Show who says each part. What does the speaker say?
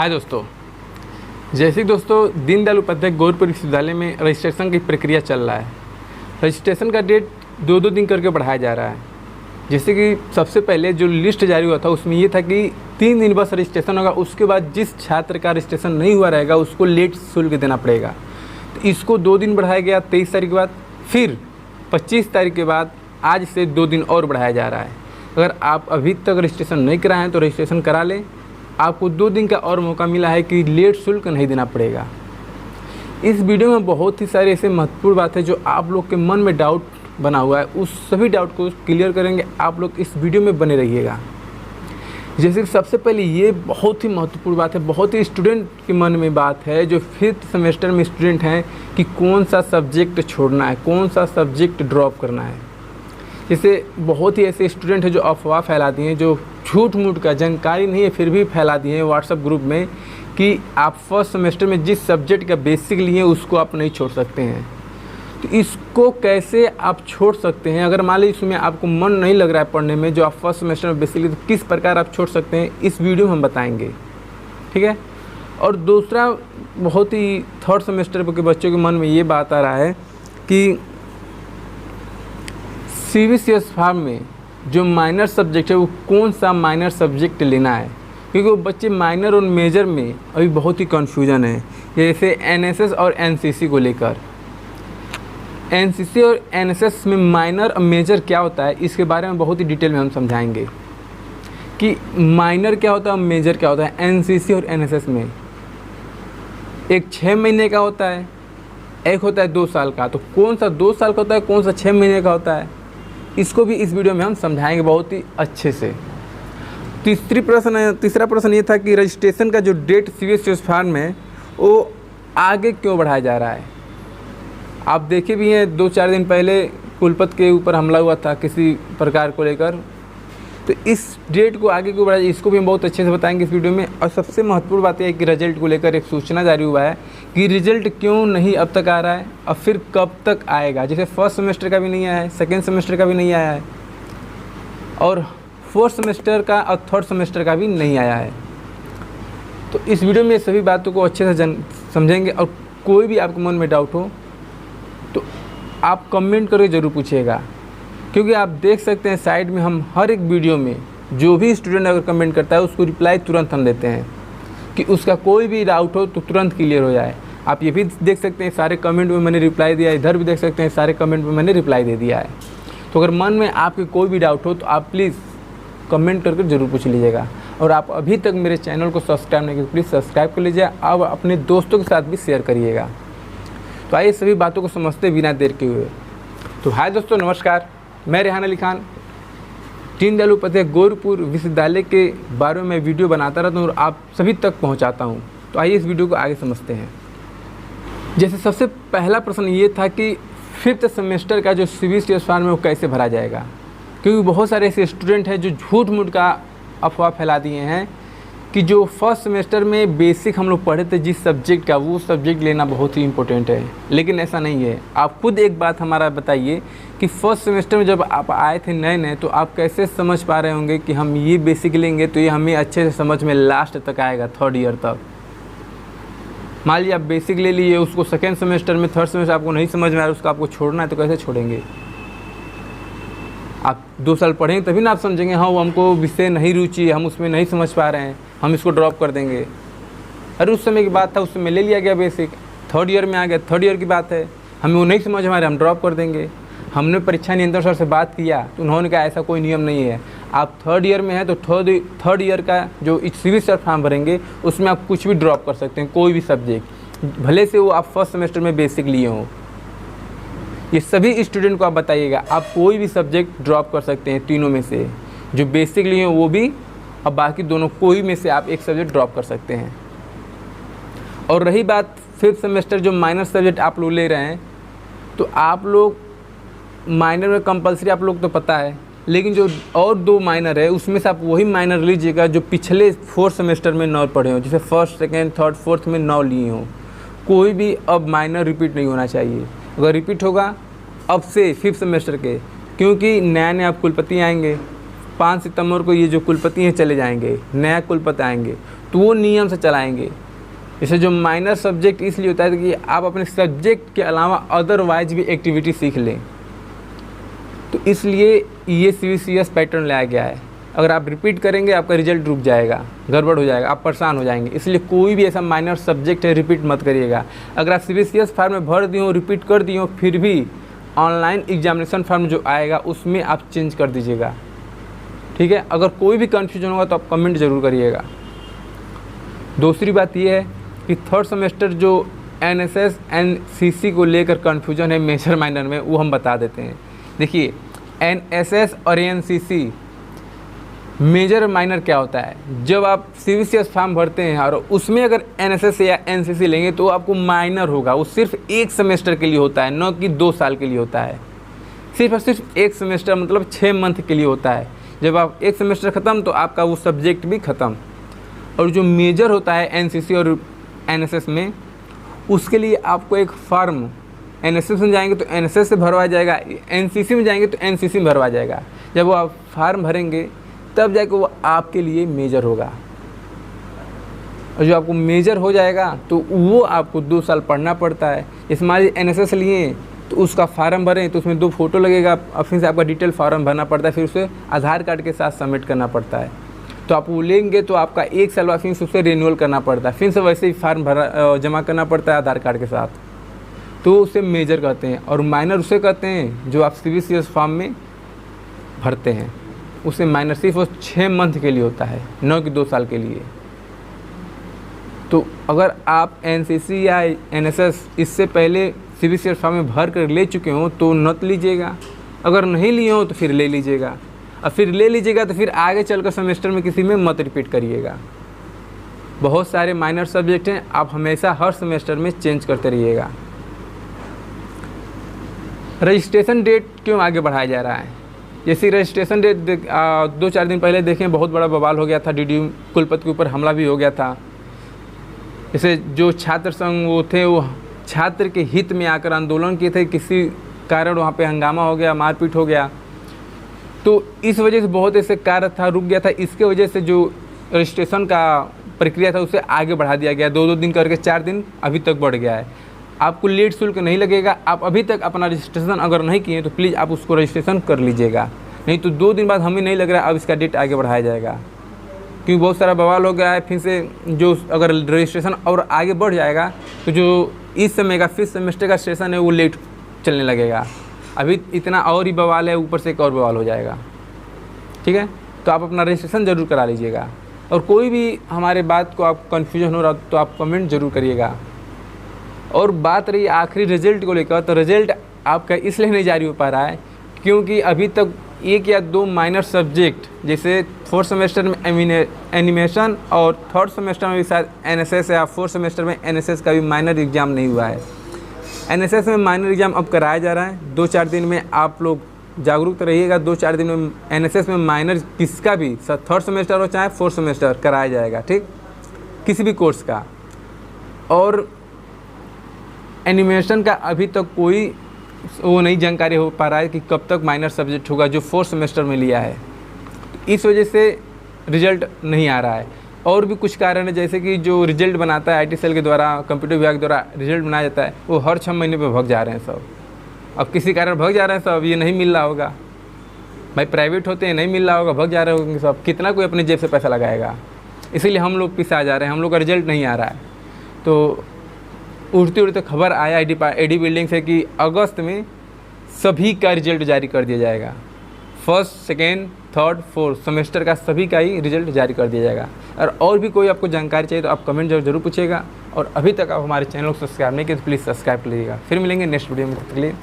Speaker 1: हाय दोस्तों, जैसे कि दोस्तों दीनदयाल उपाध्याय गौरपुर विश्वविद्यालय में रजिस्ट्रेशन की प्रक्रिया चल रहा है। रजिस्ट्रेशन का डेट दो दिन करके बढ़ाया जा रहा है। जैसे कि सबसे पहले जो लिस्ट जारी हुआ था उसमें ये था कि 3 दिन बस रजिस्ट्रेशन होगा, उसके बाद जिस छात्र का रजिस्ट्रेशन नहीं हुआ रहेगा उसको लेट शुल्क देना पड़ेगा। तो इसको 2 दिन बढ़ाया गया 23 तारीख के बाद, फिर 25 तारीख के बाद आज से 2 दिन और बढ़ाया जा रहा है। अगर आप अभी तक रजिस्ट्रेशन नहीं कराए हैं तो रजिस्ट्रेशन करा लें, आपको 2 दिन का और मौका मिला है कि लेट शुल्क नहीं देना पड़ेगा। इस वीडियो में बहुत ही सारे ऐसे महत्वपूर्ण बात है जो आप लोग के मन में डाउट बना हुआ है, उस सभी डाउट को क्लियर करेंगे। आप लोग इस वीडियो में बने रहिएगा। जैसे कि सबसे पहले ये बहुत ही महत्वपूर्ण बात है, बहुत ही स्टूडेंट के मन में बात है जो 5th सेमेस्टर में स्टूडेंट हैं कि कौन सा सब्जेक्ट छोड़ना है, कौन सा सब्जेक्ट ड्रॉप करना है। जैसे बहुत ही ऐसे स्टूडेंट हैं जो अफवाह फैला दिए हैं, जो झूठ मूठ का जानकारी नहीं है फिर भी फैला दिए हैं व्हाट्सएप ग्रुप में कि आप फर्स्ट सेमेस्टर में जिस सब्जेक्ट का बेसिक लिए हैं उसको आप नहीं छोड़ सकते हैं। तो इसको कैसे आप छोड़ सकते हैं? अगर मान लीजिए इसमें आपको मन नहीं लग रहा है पढ़ने में, जो आप फर्स्ट सेमेस्टर में बेसिक लिए, तो किस प्रकार आप छोड़ सकते हैं इस वीडियो में हम बताएंगे, ठीक है। और दूसरा, बहुत ही 3rd सेमेस्टर के बच्चों के मन में ये बात आ रहा है कि CBCS फॉर्म में जो माइनर सब्जेक्ट है वो कौन सा माइनर सब्जेक्ट लेना है, क्योंकि वो बच्चे माइनर और मेजर में अभी बहुत ही कन्फ्यूजन है। जैसे NSS और NCC को लेकर, NCC और NSS में माइनर और मेजर क्या होता है इसके बारे में बहुत ही डिटेल में हम समझाएंगे कि माइनर क्या होता है और मेजर क्या होता है। NCC और NSS में एक 6 महीने का होता है, एक होता है 2 साल का। तो कौन सा 2 साल का होता है, कौन सा 6 महीने का होता है, इसको भी इस वीडियो में हम समझाएंगे बहुत ही अच्छे से। तीसरा प्रश्न ये था कि रजिस्ट्रेशन का जो डेट CBCS फॉर्म है वो आगे क्यों बढ़ाया जा रहा है। आप देखे भी हैं 2-4 दिन पहले कुलपति के ऊपर हमला हुआ था किसी प्रकार को लेकर, तो इस डेट को आगे क्यों बढ़ाया, इसको भी हम बहुत अच्छे से बताएंगे इस वीडियो में। और सबसे महत्वपूर्ण बात यह है कि रिजल्ट को लेकर एक सूचना जारी हुआ है कि रिजल्ट क्यों नहीं अब तक आ रहा है और फिर कब तक आएगा। जैसे फर्स्ट सेमेस्टर का भी नहीं आया है, सेकेंड सेमेस्टर का भी नहीं आया है, और 4th सेमेस्टर का और 3rd सेमेस्टर का भी नहीं आया है। तो इस वीडियो में सभी बातों को अच्छे से समझेंगे। और कोई भी आपके मन में डाउट हो तो आप कमेंट करके ज़रूर पूछिएगा, क्योंकि आप देख सकते हैं साइड में हम हर एक वीडियो में जो भी स्टूडेंट अगर कमेंट करता है उसको रिप्लाई तुरंत हम देते हैं कि उसका कोई भी डाउट हो तो तुरंत क्लियर हो जाए। आप ये भी देख सकते हैं सारे कमेंट में मैंने रिप्लाई दिया है, इधर भी देख सकते हैं सारे कमेंट में मैंने रिप्लाई दे दिया है। तो अगर मन में आपके कोई भी डाउट हो तो आप प्लीज़ कमेंट करके ज़रूर पूछ लीजिएगा। और आप अभी तक मेरे चैनल को सब्सक्राइब नहीं किया, प्लीज़ सब्सक्राइब कर लीजिए। आप अपने दोस्तों के साथ भी शेयर करिएगा। तो आइए सभी बातों को समझते बिना देर के हुए। तो हाय दोस्तों, नमस्कार, मैं रेहान अली खान दीनदयाल उपाध्याय गौरपुर विश्वविद्यालय के बारे में वीडियो बनाता रहता हूँ और आप सभी तक पहुँचाता हूँ। तो आइए इस वीडियो को आगे समझते हैं। जैसे सबसे पहला प्रश्न ये था कि 5th सेमेस्टर का जो CBCS फॉर्म है वो कैसे भरा जाएगा, क्योंकि बहुत सारे ऐसे स्टूडेंट हैं जो झूठ मूठ का अफवाह फैला दिए हैं कि जो फर्स्ट सेमेस्टर में बेसिक हम लोग पढ़े थे जिस सब्जेक्ट का, वो सब्जेक्ट लेना बहुत ही इंपॉर्टेंट है। लेकिन ऐसा नहीं है। आप खुद एक बात हमारा बताइए कि फर्स्ट सेमेस्टर में जब आप आए थे नए तो आप कैसे समझ पा रहे होंगे कि हम ये बेसिक लेंगे तो ये हमें अच्छे से समझ में लास्ट तक आएगा, 3rd ईयर तक। मान लीजिए आप बेसिक ले लिए, उसको सेकेंड सेमेस्टर में 3rd सेमेस्टर आपको नहीं समझ में आ रहा, उसको आपको छोड़ना है तो कैसे छोड़ेंगे? आप 2 साल पढ़ेंगे तभी ना आप समझेंगे हाँ वो हमको विषय नहीं रुचि है, हम उसमें नहीं समझ पा रहे हैं, हम इसको ड्रॉप कर देंगे। अरे उस समय की बात था, उस समय ले लिया गया बेसिक, 3rd ईयर में आ गया, 3rd ईयर की बात है, हमें वो नहीं समझ में आ रहा, हम ड्रॉप कर देंगे। हमने परीक्षा नियंत्रण सर से बात किया तो उन्होंने कहा ऐसा कोई नियम नहीं है। आप 3rd ईयर में हैं तो 3rd ईयर का जो CBCS फॉर्म भरेंगे उसमें आप कुछ भी ड्रॉप कर सकते हैं, कोई भी सब्जेक्ट, भले से वो आप फर्स्ट सेमेस्टर में बेसिक लिए हों। ये सभी स्टूडेंट को आप बताइएगा, आप कोई भी सब्जेक्ट ड्रॉप कर सकते हैं तीनों में से, जो बेसिक लिए हो वो भी, और बाकी दोनों कोई में से आप एक सब्जेक्ट ड्रॉप कर सकते हैं। और रही बात 5th सेमेस्टर जो माइनर सब्जेक्ट आप लोग ले रहे हैं, तो आप लोग माइनर में कंपलसरी आप लोग तो पता है, लेकिन जो और 2 माइनर है उसमें से आप वही माइनर लीजिएगा जो पिछले 4th सेमेस्टर में 9 पढ़े हो, जैसे 1st, 2nd, 3rd, 4th में 9 लिए हों। कोई भी अब माइनर रिपीट नहीं होना चाहिए। अगर रिपीट होगा अब से 5th सेमेस्टर के, क्योंकि नए आप कुलपति आएंगे, 5 सितंबर को ये जो कुलपति हैं चले जाएंगे, नया कुलपति आएंगे, तो वो नियम से चलाएंगे। जैसे जो माइनर सब्जेक्ट इसलिए होता है कि आप अपने सब्जेक्ट के अलावा अदरवाइज भी एक्टिविटी सीख लें, तो इसलिए ये CBCS पैटर्न लाया गया है। अगर आप रिपीट करेंगे आपका रिजल्ट रुक जाएगा, गड़बड़ हो जाएगा, आप परेशान हो जाएंगे। इसलिए कोई भी ऐसा माइनर सब्जेक्ट है रिपीट मत करिएगा। अगर आप CBCS फॉर्म में भर दिए हो, रिपीट कर दिए हो, फिर भी ऑनलाइन एग्जामिनेशन फॉर्म जो आएगा उसमें आप चेंज कर दीजिएगा, ठीक है। अगर कोई भी कन्फ्यूजन होगा तो आप कमेंट ज़रूर करिएगा। दूसरी बात यह है कि थर्ड सेमेस्टर जो NSS NCC को लेकर कन्फ्यूजन है मेजर माइनर में, वो हम बता देते हैं। देखिए NSS और NCC मेजर माइनर क्या होता है, जब आप CBCS फॉर्म भरते हैं और उसमें अगर NSS या NCC लेंगे तो आपको माइनर होगा। वो सिर्फ एक सेमेस्टर के लिए होता है, न कि 2 साल के लिए होता है। सिर्फ और सिर्फ एक सेमेस्टर मतलब 6 मंथ के लिए होता है। जब आप एक सेमेस्टर ख़त्म तो आपका वो सब्जेक्ट भी ख़त्म। और जो मेजर होता है NCC और NSS में, उसके लिए आपको एक फॉर्म NSS में जाएंगे तो NSS से भरवाया जाएगा, NCC में जाएंगे तो NCC में भरवाया जाएगा। जब वो आप फॉर्म भरेंगे तब जाके वो आपके लिए मेजर होगा। और जो आपको मेजर हो जाएगा तो वो आपको 2 साल पढ़ना पड़ता है। इसमें NSS लिए तो उसका फार्म भरें तो उसमें 2 फोटो लगेगा, और फिर से आपका डिटेल फार्म भरना पड़ता है, फिर उसे आधार कार्ड के साथ सबमिट करना पड़ता है। तो आप वो लेंगे तो आपका 1 साल बाद फिर से उसे रिन्यूअल करना पड़ता है, फिर से वैसे ही फार्म जमा करना पड़ता है आधार कार्ड के साथ। तो उसे मेजर कहते हैं। और माइनर उसे कहते हैं जो आप CBCS फॉर्म में भरते हैं, उसे माइनर सिर्फ 6 मंथ के लिए होता है, न कि 2 साल के लिए। तो अगर आप NCC या NSS इससे पहले CBCS फॉर्म में भर कर ले चुके हो तो नत लीजिएगा, अगर नहीं लिए हो तो फिर ले लीजिएगा। और फिर ले लीजिएगा तो फिर आगे चलकर सेमेस्टर में किसी में मत रिपीट करिएगा। बहुत सारे माइनर सब्जेक्ट हैं, आप हमेशा हर सेमेस्टर में चेंज करते रहिएगा। रजिस्ट्रेशन डेट क्यों आगे बढ़ाया जा रहा है? जैसे रजिस्ट्रेशन डेट 2-4 दिन पहले देखें बहुत बड़ा बवाल हो गया था, DDU कुलपति के ऊपर हमला भी हो गया था। जैसे जो छात्र संघ वो थे, वो छात्र के हित में आकर आंदोलन किए थे, किसी कारण वहाँ पे हंगामा हो गया, मारपीट हो गया। तो इस वजह से बहुत ऐसे कार्य था रुक गया था। इसके वजह से जो रजिस्ट्रेशन का प्रक्रिया था उसे आगे बढ़ा दिया गया, 2-2 दिन करके 4 दिन अभी तक बढ़ गया है। आपको लेट शुल्क नहीं लगेगा। आप अभी तक अपना रजिस्ट्रेशन अगर नहीं किए तो प्लीज़ आप उसको रजिस्ट्रेशन कर लीजिएगा, नहीं तो 2 दिन बाद हमें नहीं लग रहा है अब इसका डेट आगे बढ़ाया जाएगा, क्योंकि बहुत सारा बवाल हो गया है। फिर से जो अगर रजिस्ट्रेशन और आगे बढ़ जाएगा तो जो इस समय का 5th सेमेस्टर का सेशन है वो लेट चलने लगेगा। अभी इतना और ही बवाल है, ऊपर से एक और बवाल हो जाएगा, ठीक है। तो आप अपना रजिस्ट्रेशन ज़रूर करा लीजिएगा। और कोई भी हमारे बात को आप कन्फ्यूजन हो रहा तो आप कमेंट ज़रूर करिएगा। और बात रही आखिरी रिजल्ट को लेकर, तो रिजल्ट आपका इसलिए नहीं जारी हो पा रहा है क्योंकि अभी तक 1 या 2 माइनर सब्जेक्ट, जैसे 4th सेमेस्टर में एनिमेशन और 3rd सेमेस्टर में भी शायद NSS या 4th सेमेस्टर में NSS का भी माइनर एग्ज़ाम नहीं हुआ है। NSS में माइनर एग्ज़ाम अब कराया जा रहा है। 2-4 दिन में आप लोग जागरूक रहिएगा। 2-4 दिन में NSS में माइनर किसका भी 3rd सेमेस्टर हो चाहे 4th सेमेस्टर कराया जाएगा, ठीक, किसी भी कोर्स का। और एनिमेशन का अभी तक कोई वो नहीं जानकारी हो पा रहा है कि कब तक माइनर सब्जेक्ट होगा जो 4th सेमेस्टर में लिया है। इस वजह से रिजल्ट नहीं आ रहा है। और भी कुछ कारण है, जैसे कि जो रिजल्ट बनाता है IT सेल के द्वारा, कंप्यूटर विभाग द्वारा रिजल्ट बनाया जाता है, वो हर 6 महीने पे भग जा रहे हैं सब। अब किसी कारण भग जा रहे हैं सब, ये नहीं मिल रहा होगा भाई, प्राइवेट होते हैं नहीं मिल रहा होगा, भग जा रहे होंगे सब। कितना कोई अपने जेब से पैसा लगाएगा, इसीलिए हम लोग पिसा जा रहे हैं, हम लोग का रिजल्ट नहीं आ रहा है। तो उड़ते उड़ते खबर आया AD बिल्डिंग से कि अगस्त में सभी का रिजल्ट जारी कर दिया जाएगा। 1st, 2nd, 3rd, 4th semester का सभी का ही रिजल्ट जारी कर दिया जाएगा। और भी कोई आपको जानकारी चाहिए तो आप कमेंट जरूर पूछिएगा। और अभी तक आप हमारे चैनल को सब्सक्राइब नहीं किए तो प्लीज़ सब्सक्राइब कर लीजिएगा। फिर मिलेंगे नेक्स्ट वीडियो में, तब तक के लिए